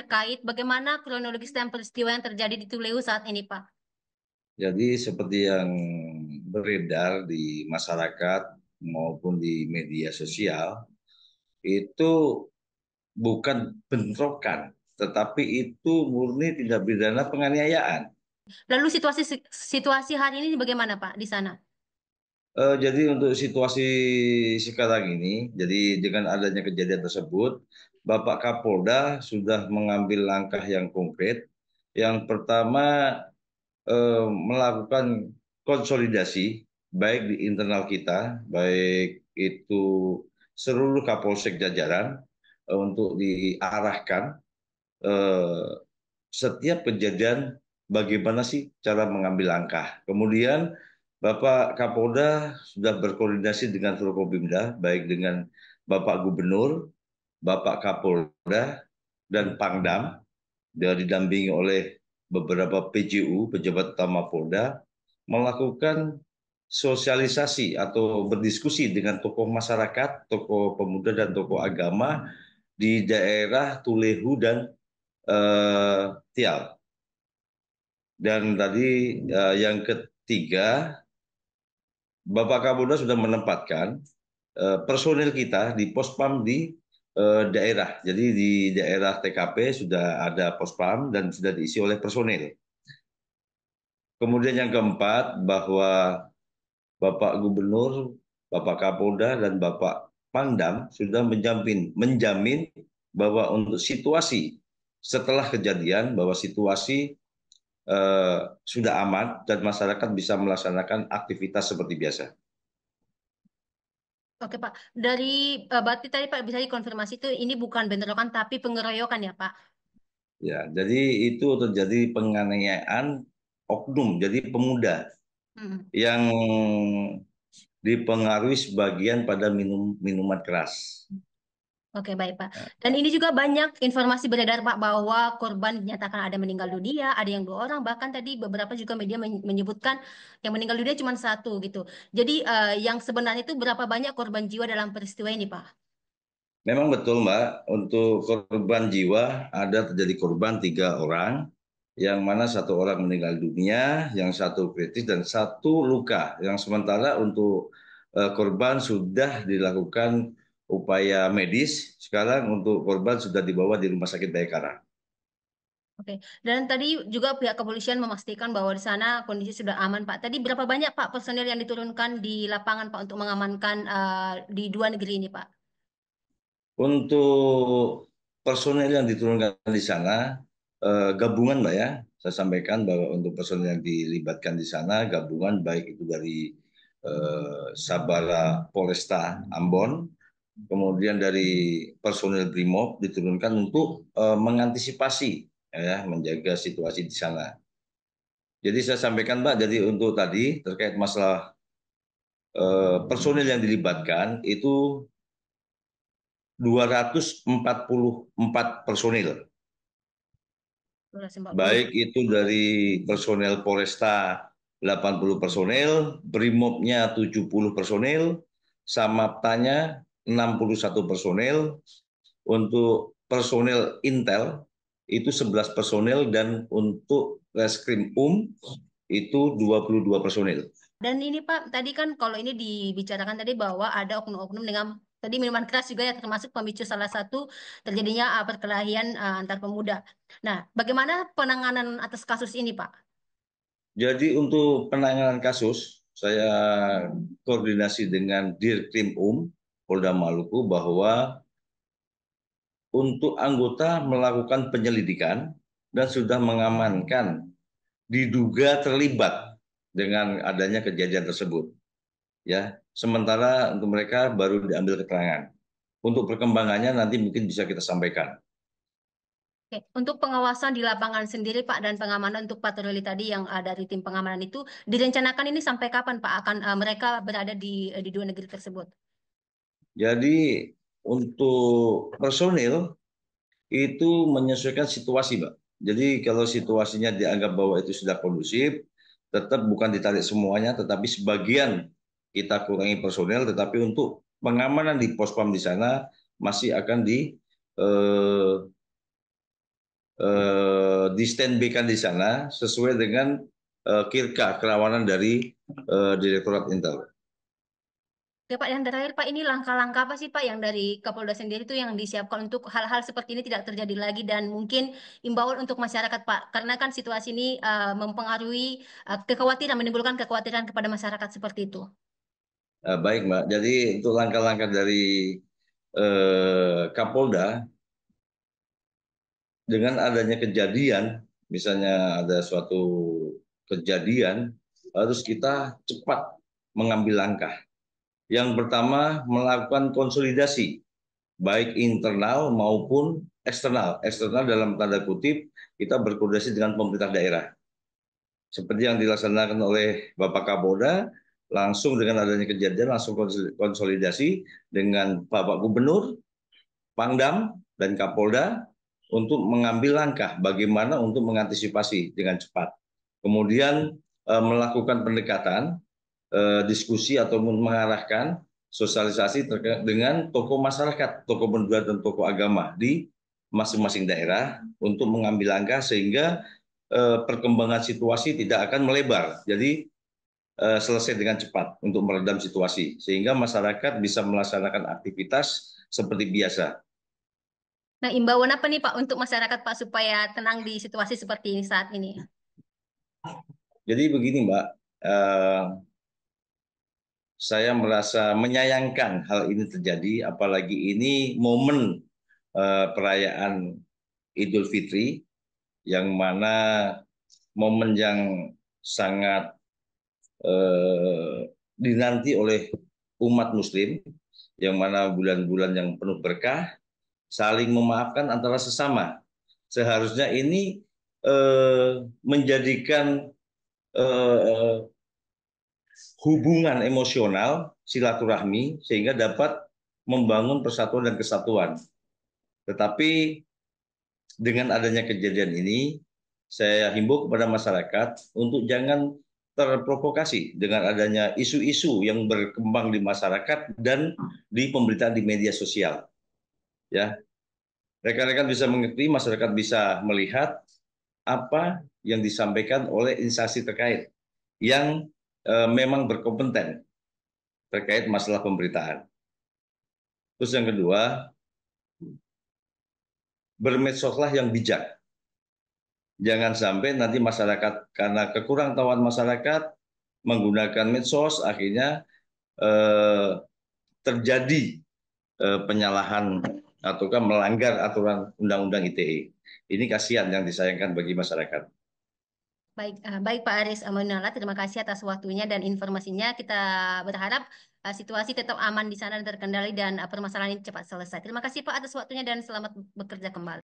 terkait bagaimana kronologis dan peristiwa yang terjadi di Tuleu saat ini, Pak. Jadi seperti yang beredar di masyarakat maupun di media sosial, itu bukan bentrokan, tetapi itu murni tindak pidana penganiayaan. Lalu situasi situasi hari ini bagaimana, Pak, di sana? Jadi untuk situasi sekarang ini, jadi dengan adanya kejadian tersebut, Bapak Kapolda sudah mengambil langkah yang konkret. Yang pertama, melakukan konsolidasi baik di internal kita, baik itu seluruh Kapolsek jajaran untuk diarahkan eh, setiap kejadian bagaimana sih cara mengambil langkah. Kemudian Bapak Kapolda sudah berkoordinasi dengan Forkopimda, baik dengan Bapak Gubernur, Bapak Kapolda, dan Pangdam, dan didampingi oleh beberapa PJU, pejabat utama Polda, melakukan sosialisasi atau berdiskusi dengan tokoh masyarakat, tokoh pemuda, dan tokoh agama di daerah Tulehu dan Tial. Dan tadi yang ketiga, Bapak Kapolda sudah menempatkan personil kita di pospam di daerah. Jadi di daerah TKP sudah ada pospam dan sudah diisi oleh personil. Kemudian yang keempat, bahwa Bapak Gubernur, Bapak Kapolda, dan Bapak Pangdam sudah menjamin bahwa untuk situasi setelah kejadian, bahwa situasi sudah aman dan masyarakat bisa melaksanakan aktivitas seperti biasa. Oke, Pak. Dari berarti tadi Pak bisa dikonfirmasi itu ini bukan bentrokan tapi pengeroyokan ya, Pak. Ya, jadi itu terjadi penganiayaan oknum, jadi pemuda Hmm. yang dipengaruhi sebagian pada minuman keras. Oke, baik, Pak. Dan ini juga banyak informasi beredar, Pak, bahwa korban dinyatakan ada meninggal dunia, ada yang 2 orang, bahkan tadi beberapa juga media menyebutkan yang meninggal dunia cuma satu gitu. Jadi yang sebenarnya itu berapa banyak korban jiwa dalam peristiwa ini, Pak? Memang betul, Mbak, untuk korban jiwa ada terjadi korban 3 orang, yang mana 1 orang meninggal dunia, yang satu kritis dan satu luka. Yang sementara untuk korban sudah dilakukan upaya medis, sekarang untuk korban sudah dibawa di Rumah Sakit Bayangkara. Oke. Dan tadi juga pihak kepolisian memastikan bahwa di sana kondisi sudah aman, Pak. Tadi berapa banyak, Pak, personil yang diturunkan di lapangan, Pak, untuk mengamankan di 2 negeri ini, Pak? Untuk personel yang diturunkan di sana, gabungan Mbak ya, saya sampaikan bahwa untuk personel yang dilibatkan di sana, gabungan baik itu dari Sabara Polresta Ambon, kemudian dari personel Brimob diturunkan untuk mengantisipasi ya, menjaga situasi di sana. Jadi saya sampaikan Mbak, jadi untuk tadi terkait masalah personil yang dilibatkan itu 244 personil. Durasi 40. Baik itu dari personel Polresta 80 personel, Brimobnya 70 personel, Samaptanya 61 personel, untuk personel Intel itu 11 personel, dan untuk Reskrim itu 22 personel. Dan ini Pak, tadi kan kalau ini dibicarakan tadi bahwa ada oknum-oknum dengan tadi minuman keras juga ya termasuk pemicu salah satu terjadinya perkelahian antar pemuda. Nah, bagaimana penanganan atas kasus ini Pak? Jadi untuk penanganan kasus, saya koordinasi dengan Dirkrim Polda Maluku bahwa untuk anggota melakukan penyelidikan dan sudah mengamankan diduga terlibat dengan adanya kejadian tersebut. Ya, sementara untuk mereka baru diambil keterangan. Untuk perkembangannya nanti mungkin bisa kita sampaikan. Oke. Untuk pengawasan di lapangan sendiri Pak dan pengamanan untuk patroli tadi yang dari tim pengamanan itu direncanakan ini sampai kapan Pak akan mereka berada di 2 negeri tersebut? Jadi untuk personil itu menyesuaikan situasi, Mbak. Jadi kalau situasinya dianggap bahwa itu sudah kondusif, tetap bukan ditarik semuanya, tetapi sebagian kita kurangi personel, tetapi untuk pengamanan di pospam di sana masih akan di standby-kan di sana sesuai dengan kirka kerawanan dari Direktorat Intel. Oke Pak, yang terakhir Pak, ini langkah-langkah apa sih Pak yang dari Kapolda sendiri itu yang disiapkan untuk hal-hal seperti ini tidak terjadi lagi dan mungkin imbauan untuk masyarakat Pak, karena kan situasi ini mempengaruhi kekhawatiran, menimbulkan kekhawatiran kepada masyarakat seperti itu. Baik Mbak, jadi untuk langkah-langkah dari Kapolda dengan adanya kejadian, misalnya ada suatu kejadian, harus kita cepat mengambil langkah. Yang pertama, melakukan konsolidasi, baik internal maupun eksternal. Eksternal dalam tanda kutip, kita berkoordinasi dengan pemerintah daerah. Seperti yang dilaksanakan oleh Bapak Kapolda, langsung dengan adanya kejadian, langsung konsolidasi dengan Bapak Gubernur, Pangdam, dan Kapolda untuk mengambil langkah bagaimana untuk mengantisipasi dengan cepat. Kemudian melakukan pendekatan, diskusi ataupun mengarahkan sosialisasi terkait dengan tokoh masyarakat, tokoh pemuda dan tokoh agama di masing-masing daerah untuk mengambil langkah sehingga perkembangan situasi tidak akan melebar. Jadi selesai dengan cepat untuk meredam situasi sehingga masyarakat bisa melaksanakan aktivitas seperti biasa. Nah, imbauan apa nih Pak untuk masyarakat Pak supaya tenang di situasi seperti ini saat ini? Jadi begini Mbak, eh, saya merasa menyayangkan hal ini terjadi, apalagi ini momen perayaan Idul Fitri, yang mana momen yang sangat dinanti oleh umat Muslim, yang mana bulan-bulan yang penuh berkah, saling memaafkan antara sesama. Seharusnya ini menjadikan eh, hubungan emosional, silaturahmi, sehingga dapat membangun persatuan dan kesatuan. Tetapi dengan adanya kejadian ini, saya himbau kepada masyarakat untuk jangan terprovokasi dengan adanya isu-isu yang berkembang di masyarakat dan di pemberitaan di media sosial. Ya, rekan-rekan bisa mengerti, masyarakat bisa melihat apa yang disampaikan oleh instansi terkait yang memang berkompeten terkait masalah pemberitaan. Terus yang kedua, bermedsoslah yang bijak. Jangan sampai nanti masyarakat karena kekurang tahuan masyarakat menggunakan medsos akhirnya eh, terjadi penyalahan ataukah melanggar aturan Undang-Undang ITE. Ini kasihan yang disayangkan bagi masyarakat. Baik, baik Pak Aris Amanullah, terima kasih atas waktunya dan informasinya. Kita berharap situasi tetap aman di sana dan terkendali dan permasalahan ini cepat selesai. Terima kasih Pak atas waktunya dan selamat bekerja kembali.